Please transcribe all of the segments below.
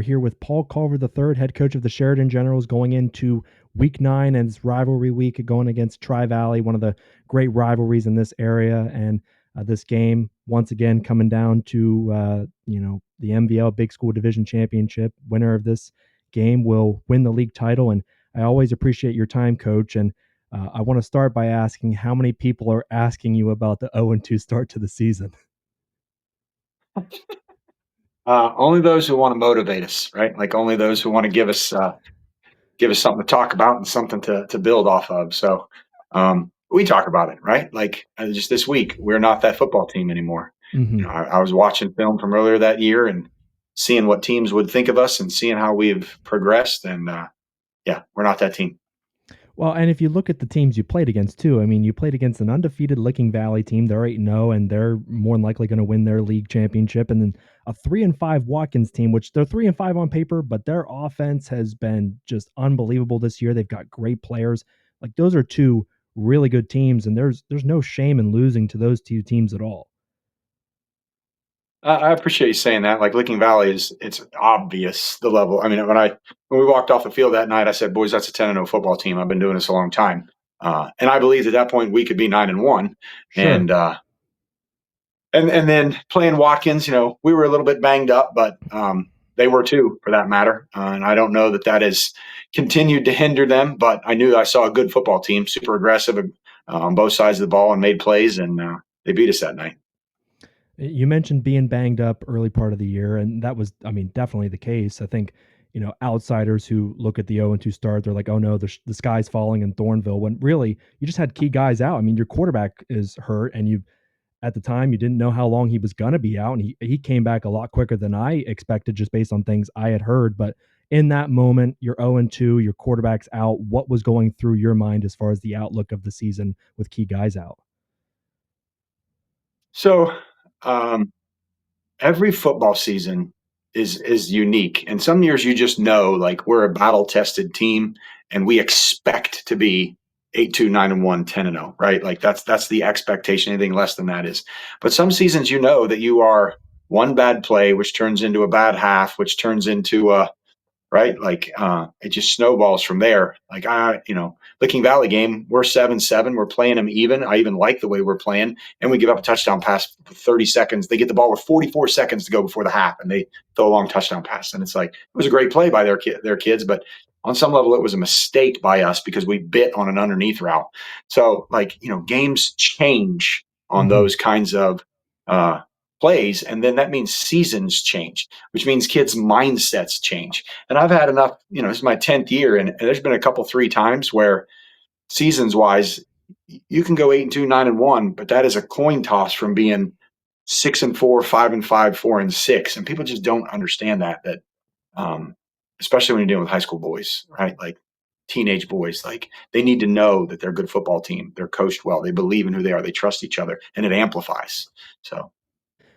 We're here with Paul Culver III, head coach of the Sheridan Generals, going into week 9 and it's rivalry week, going against Tri-Valley, one of the great rivalries in this area. And this game, once again, coming down to, the MVL Big School Division Championship. Winner of this game will win the league title. And I always appreciate your time, Coach. And I want to start by asking how many people are asking you about the 0-2 start to the season? Only those who want to motivate us, right? Like only those who want to give us something to talk about and something to build off of. So we talk about it, right? Like just this week, we're not that football team anymore. Mm-hmm. I was watching film from earlier that year and seeing what teams would think of us and seeing how we've progressed. And we're not that team. Well, and if you look at the teams you played against too, I mean, you played against an undefeated Licking Valley team. They're 8-0, and they're more than likely going to win their league championship. And then a 3-5 Watkins team, which they're 3-5 on paper, but their offense has been just unbelievable this year. They've got great players. Like those are two really good teams, and there's no shame in losing to those two teams at all. I appreciate you saying that. Like Licking Valley it's obvious the level. I mean, when we walked off the field that night, I said, "Boys, that's a 10-0 football team. I've been doing this a long time." And I believed at that point we could be 9-1. Sure. And then playing Watkins, we were a little bit banged up, but they were too, for that matter. And I don't know that has continued to hinder them, but I knew I saw a good football team, super aggressive on both sides of the ball and made plays, and they beat us that night. You mentioned being banged up early part of the year, and that was, I mean, definitely the case. I think, outsiders who look at the 0-2 start, they're like, oh no, the sky's falling in Thornville, when really you just had key guys out. I mean, your quarterback is hurt, and at the time, you didn't know how long he was going to be out, and he came back a lot quicker than I expected just based on things I had heard. But in that moment, you're 0-2, your quarterback's out. What was going through your mind as far as the outlook of the season with key guys out? So every football season is unique, and some years you just know, like we're a battle tested team, and we expect to be 8-2, 9-1, 10-0, right? Like that's the expectation. Anything less than that is. But some seasons, that you are one bad play, which turns into a bad half, which turns into a right? Like it just snowballs from there. Like Licking Valley game, we're 7-7. We're playing them even. I even like the way we're playing, and we give up a touchdown pass for 30 seconds. They get the ball with 44 seconds to go before the half, and they throw a long touchdown pass. And it's like it was a great play by their kids, but on some level, it was a mistake by us because we bit on an underneath route. So games change on Mm-hmm. those kinds of plays, and then that means seasons change, which means kids' mindsets change. And I've had enough, this is my 10th year, and there's been a couple, 3 times where seasons wise, you can go 8-2, 9-1, but that is a coin toss from being 6-4, 5-5, 4-6. And people just don't understand that, especially when you're dealing with high school boys, right? Like teenage boys, like they need to know that they're a good football team. They're coached well. They believe in who they are. They trust each other, and it amplifies. So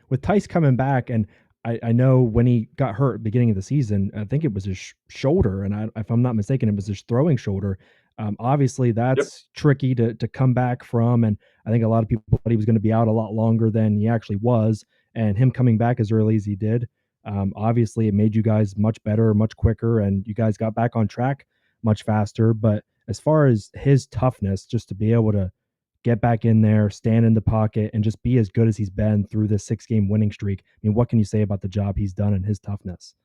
With Tyce coming back, and I know when he got hurt at the beginning of the season, I think it was his shoulder, and if I'm not mistaken, it was his throwing shoulder. Obviously, yep. that's tricky to come back from, and I think a lot of people thought he was going to be out a lot longer than he actually was. And him coming back as early as he did, obviously, it made you guys much better, much quicker, and you guys got back on track much faster. But as far as his toughness, just to be able to get back in there, stand in the pocket, and just be as good as he's been through this 6-game winning streak. I mean, what can you say about the job he's done and his toughness?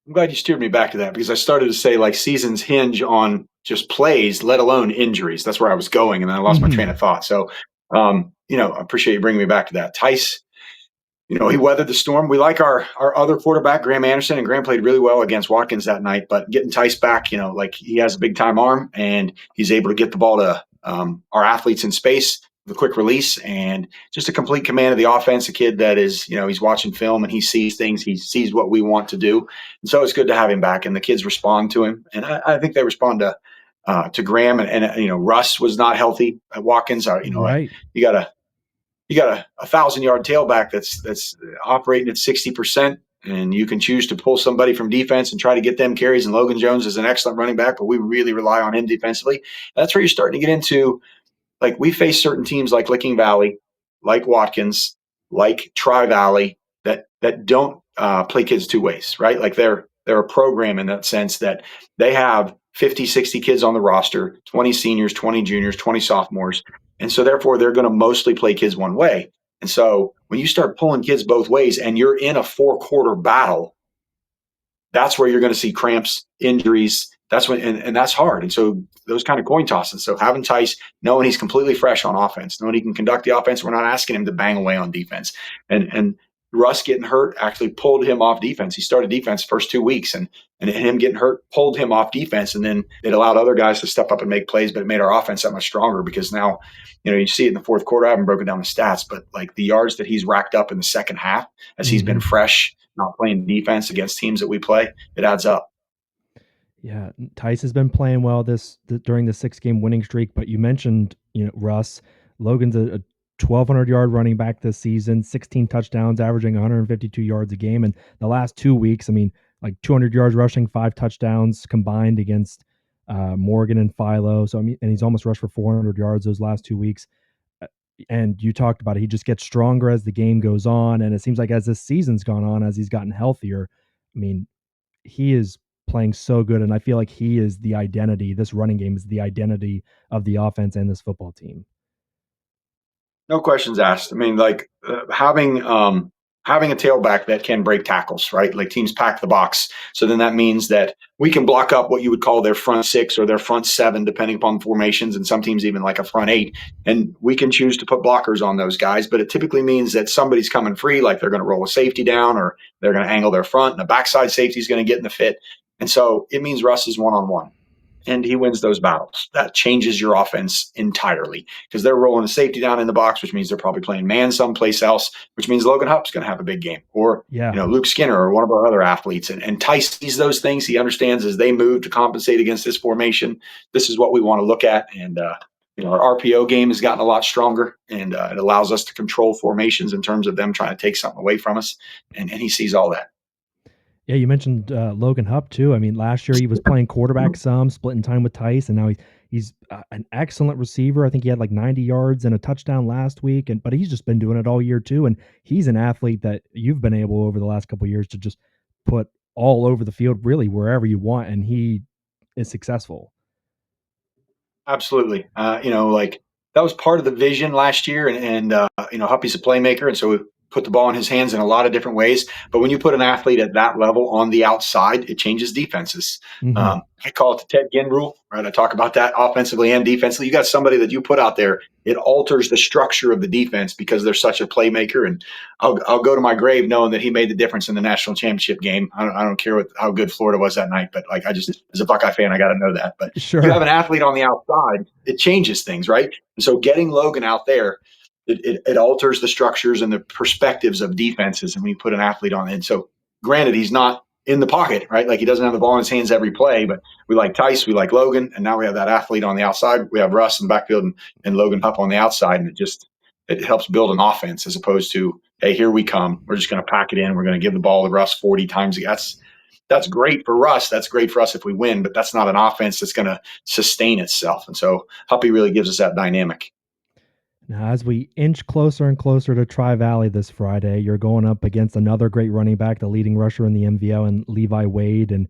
I'm glad you steered me back to that because I started to say like seasons hinge on just plays, let alone injuries. That's where I was going, and then I lost my train of thought. So, I appreciate you bringing me back to that. Tyce, he weathered the storm. We like our other quarterback, Graham Anderson, and Graham played really well against Watkins that night. But getting Tyce back, like he has a big time arm, and he's able to get the ball to our athletes in space, the quick release, and just a complete command of the offense. A kid that is, he's watching film and he sees things. He sees what we want to do, and so it's good to have him back. And the kids respond to him, and I think they respond to Graham. And Russ was not healthy at Watkins. Right. You got a 1,000-yard tailback that's operating at 60%, and you can choose to pull somebody from defense and try to get them carries. And Logan Jones is an excellent running back, but we really rely on him defensively. That's where you're starting to get into, like, we face certain teams like Licking Valley, like Watkins, like Tri-Valley, that don't play kids two ways, right? Like they're a program in that sense that they have 50, 60 kids on the roster, 20 seniors, 20 juniors, 20 sophomores. And so therefore they're going to mostly play kids one way. And so when you start pulling kids both ways and you're in a 4-quarter battle, that's where you're going to see cramps, injuries. That's when, and that's hard. And so those kind of coin tosses. So having Tyce, knowing he's completely fresh on offense, knowing he can conduct the offense, we're not asking him to bang away on defense. And Russ getting hurt actually pulled him off defense. He started defense first 2 weeks, and him getting hurt pulled him off defense. And then it allowed other guys to step up and make plays, but it made our offense that much stronger because now, you see it in the fourth quarter. I haven't broken down the stats, but like the yards that he's racked up in the second half as he's been fresh, not playing defense against teams that we play, it adds up. Yeah, Tyce has been playing well during the 6-game winning streak. But you mentioned, Russ Logan's a 1,200-yard running back this season, 16 touchdowns, averaging 152 yards a game. And the last 2 weeks, I mean, like 200 yards rushing, 5 touchdowns combined against Morgan and Philo. So I mean, and he's almost rushed for 400 yards those last 2 weeks. And you talked about it, he just gets stronger as the game goes on, and it seems like as this season's gone on, as he's gotten healthier, I mean, he is playing so good, and I feel like he is the identity. This running game is the identity of the offense and this football team. No questions asked. I mean, like having a tailback that can break tackles, right? Like teams pack the box. So then that means that we can block up what you would call their front 6 or their front 7, depending upon the formations, and some teams even like a front 8. And we can choose to put blockers on those guys, but it typically means that somebody's coming free, like they're going to roll a safety down or they're going to angle their front, and the backside safety is going to get in the fit. And so it means Russ is one-on-one. And he wins those battles. That changes your offense entirely because they're rolling a safety down in the box, which means they're probably playing man someplace else, which means Logan Hupp's going to have a big game, or Yeah. Luke Skinner or one of our other athletes. And Tyce sees those things. He understands as they move to compensate against this formation. This is what we want to look at. And our RPO game has gotten a lot stronger, and it allows us to control formations in terms of them trying to take something away from us. And he sees all that. Yeah, you mentioned Logan Hupp too. I mean, last year he was playing quarterback some, splitting time with Tyce, and now he's an excellent receiver. I think he had like 90 yards and a touchdown last week, but he's just been doing it all year too. And he's an athlete that you've been able over the last couple of years to just put all over the field, really wherever you want, and he is successful. Absolutely. Like that was part of the vision last year, and Huppy's a playmaker, and so we put the ball in his hands in a lot of different ways. But when you put an athlete at that level on the outside, it changes defenses. Mm-hmm. I call it the Ted Ginn rule, right? I talk about that offensively and defensively. You got somebody that you put out there, it alters the structure of the defense because they're such a playmaker. And I'll go to my grave knowing that he made the difference in the national championship game. I don't care how good Florida was that night, but like as a Buckeye fan, I got to know that. But Sure. If you have an athlete on the outside, it changes things, right? And so getting Logan out there, it alters the structures and the perspectives of defenses. And when you put an athlete on it, so granted, he's not in the pocket, right? Like he doesn't have the ball in his hands every play, but we like Tyce, we like Logan, and now we have that athlete on the outside. We have Russ in the backfield and Logan Hupp on the outside, and it helps build an offense as opposed to, hey, here we come. We're just going to pack it in. We're going to give the ball to Russ 40 times. That's great for Russ. That's great for us if we win, but that's not an offense that's going to sustain itself. And so Huppy really gives us that dynamic. Now, as we inch closer and closer to Tri-Valley this Friday, you're going up against another great running back, the leading rusher in the MVL, and Levi Wade, and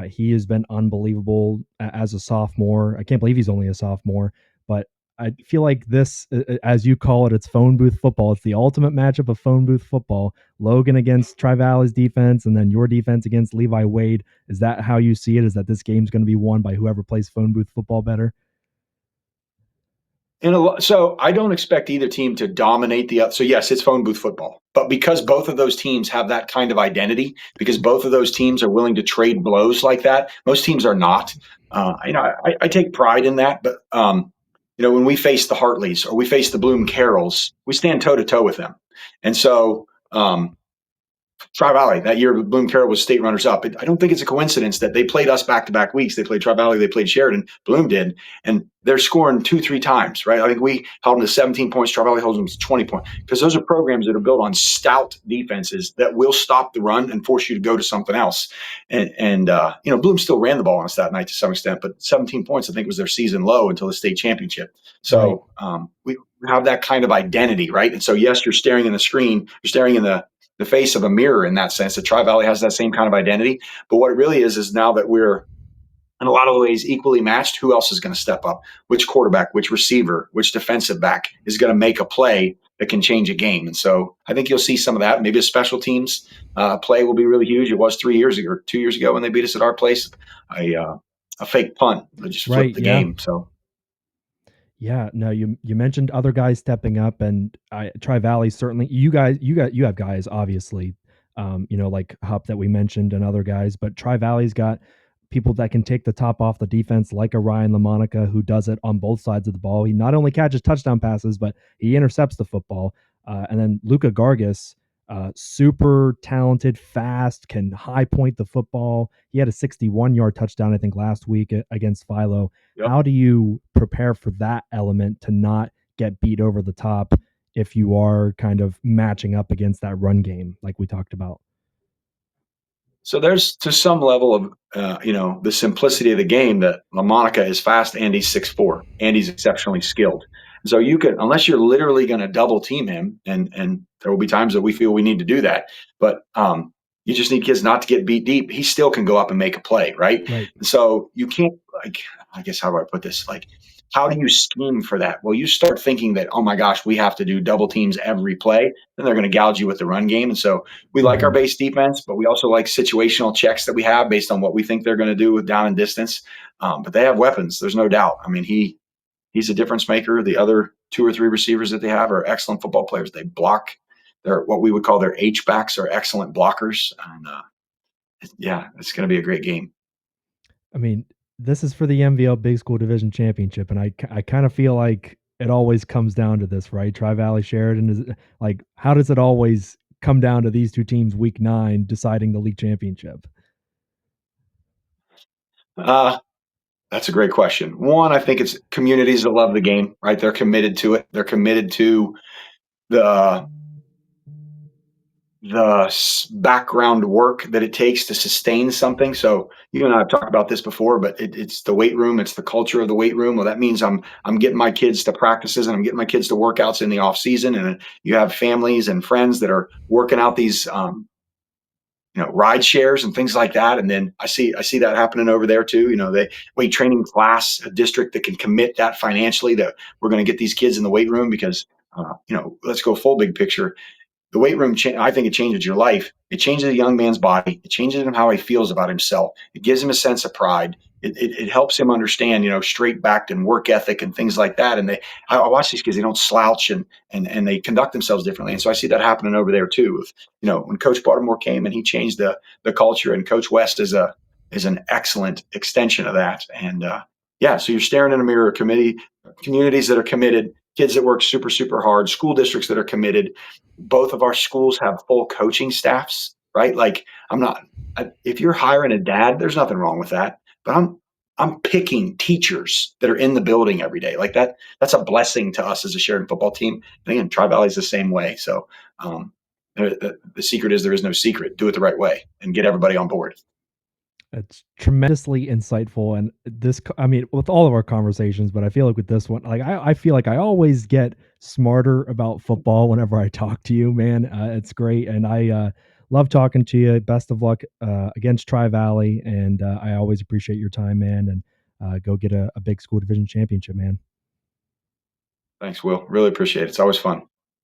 he has been unbelievable as a sophomore. I can't believe he's only a sophomore, but I feel like this, as you call it, it's phone booth football. It's the ultimate matchup of phone booth football. Logan against Tri-Valley's defense, and then your defense against Levi Wade. Is that how you see it? Is that this game's going to be won by whoever plays phone booth football better? So I don't expect either team to dominate the other. So yes, it's phone booth football, but because both of those teams have that kind of identity, because both of those teams are willing to trade blows like that, most teams are not. I take pride in that, but when we face the Hartleys or we face the Bloom Carrolls, we stand toe to toe with them, and so Tri-Valley that year, Bloom Carroll was state runners up. I don't think it's a coincidence that they played us back-to-back weeks. They played Tri-Valley, they played Sheridan, Bloom did, and they're scoring 2-3 times, right? I think we held them to 17 points. Tri-Valley holds them to 20 points because those are programs that are built on stout defenses that will stop the run and force you to go to something else. And Bloom still ran the ball on us that night to some extent, but 17 points I think was their season low until the state championship. So we have that kind of identity, right? And so yes, you're staring in the screen, you're staring in the the face of a mirror in that sense. That Tri Valley has that same kind of identity. But what it really is now that we're in a lot of ways equally matched, who else is going to step up? Which quarterback, which receiver, which defensive back is going to make a play that can change a game? And so I think you'll see some of that. Maybe a special teams play will be really huge. It was 3 years ago or 2 years ago when they beat us at our place. A fake punt that just flipped Right, the yeah. game. So Yeah, no, you mentioned other guys stepping up, and Tri Valley certainly. You have guys obviously, like Hupp that we mentioned and other guys, but Tri Valley's got people that can take the top off the defense, like a Ryan LaMonica who does it on both sides of the ball. He not only catches touchdown passes, but he intercepts the football. And then Luca Gargis, super talented, fast, can high point the football. He had a 61-yard touchdown, I think, last week against Philo. yep. How do you prepare for that element to not get beat over the top if you are kind of matching up against that run game like we talked about? So there's to some level of the simplicity of the game that LaMonica is fast and he's 6'4", and he's exceptionally skilled. So you could, unless you're literally going to double team him, and there will be times that we feel we need to do that, but you just need kids not to get beat deep. He still can go up and make a play, right? Right. And so you can't, like, I guess, how do I put this? Like, how do you scheme for that? Well, you start thinking that, oh my gosh, we have to do double teams every play, then they're going to gouge you with the run game. And so we like our Mhm. base defense, but we also like situational checks that we have based on what we think they're going to do with down and distance. But they have weapons. There's no doubt. I mean, he's a difference maker. The other two or three receivers that they have are excellent football players. They block. They're what we would call their H backs are excellent blockers. And yeah, it's going to be a great game. I mean, this is for the MVL Big School Division Championship, and I kind of feel like it always comes down to this, right? Tri Valley Sheridan is like, how does it always come down to these two teams week 9 deciding the league championship? Uh, that's a great question. One, I think it's communities that love the game, right? They're committed to it. They're committed to the background work that it takes to sustain something. So you and I have talked about this before, but it's the weight room. It's the culture of the weight room. Well, that means I'm getting my kids to practices and I'm getting my kids to workouts in the off season. And you have families and friends that are working out these ride shares and things like that. And then I see that happening over there too. They weight training class, a district that can commit that financially, that we're going to get these kids in the weight room because let's go full big picture. The weight room, I think it changes your life. It changes a young man's body. It changes him how he feels about himself. It gives him a sense of pride. It helps him understand, straight backed and work ethic and things like that. And I watch these kids; they don't slouch and they conduct themselves differently. And so I see that happening over there too. When Coach Baltimore came and he changed the culture, and Coach West is an excellent extension of that. And yeah, so you're staring in a mirror. Communities that are committed, kids that work super super hard, school districts that are committed. Both of our schools have full coaching staffs, right? Like if you're hiring a dad, there's nothing wrong with that. But I'm picking teachers that are in the building every day. Like that's a blessing to us as a Sheridan football team. And again, Tri Valley is the same way. So the secret is there is no secret. Do it the right way and get everybody on board. It's tremendously insightful, and I mean, with all of our conversations, but I feel like with this one, like I feel like I always get smarter about football whenever I talk to you, man. It's great, and I love talking to you. Best of luck against Tri Valley, and I always appreciate your time, man. And go get a big school division championship, man. Thanks, Will. Really appreciate it. It's always fun.